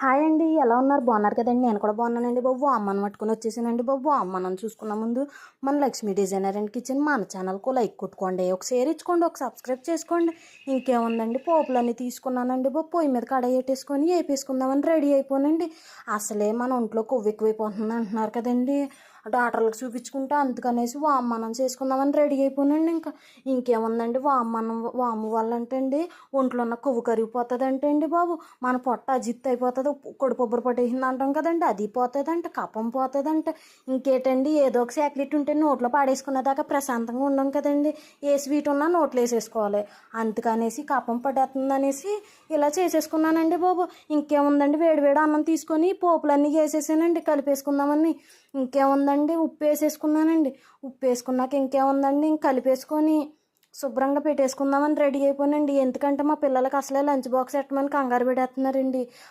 Hi అండి. ఎలా ఉన్నారు? బాగున్నారు కదండి. నేను కూడా బాగున్నానండి బాబు. అమ్మను పట్టుకొని వచ్చేసానండి బాబు. అమ్మను చూసుకున్న ముందు మన లక్ష్మీ డిజైనర్ అండ్ కిచెన్ మన ఛానల్కు లైక్ కొట్టుకోండి, ఒక షేర్ ఇచ్చుకోండి, ఒక సబ్స్క్రైబ్ చేసుకోండి. ఇంకేముందండి, పోపులన్నీ తీసుకున్నానండి బాబు. పొయ్యి మీద కడాయి పెట్టేసుకొని వేపేసుకుందామని రెడీ అయిపోనండి. అసలే మన ఒంట్లో కొవ్వు ఎక్కువైపోతుంది అంటున్నారు కదండి డాక్టర్లకు చూపించుకుంటే, అందుకనేసి వామనం చేసుకుందామని రెడీ అయిపోనండి. ఇంకేముందండి, వాము వల్ల అంటే అండి ఒంట్లో ఉన్న కొవ్వు కరిగిపోతుంది అంటే అండి బాబు. మన పొట్ట అజిత్ అయిపోతుంది, కొడుపొబ్బరు పట్టేసింది అంటాం కదండి, అది పోతుందంట, కఫం పోతుందంట. ఇంకేటండి, ఏదో ఒక చాక్లెట్ ఉంటే నోట్లో పాడేసుకునేదాకా ప్రశాంతంగా ఉండం కదండి. ఏ స్వీట్ ఉన్నా నోట్లో వేసేసుకోవాలి. అందుకనేసి కఫం పడేస్తుంది అనేసి ఇలా చేసేసుకున్నానండి బాబు. ఇంకేముందండి, వేడివేడి అన్నం తీసుకొని పోపులన్నీ వేసేసానండి కలిపేసుకుందామని. ఇంకేముందండి, ఉప్పు వేసేసుకున్నానండి. ఉప్పు వేసుకున్నాక ఇంకేముందండి, కలిపేసుకొని శుభ్రంగా పెట్టేసుకుందామని రెడీ అయిపోయానండి. ఎందుకంటే మా పిల్లలకి అసలే లంచ్ బాక్స్ పెట్టమని కంగారు పెడేస్తున్నారండి.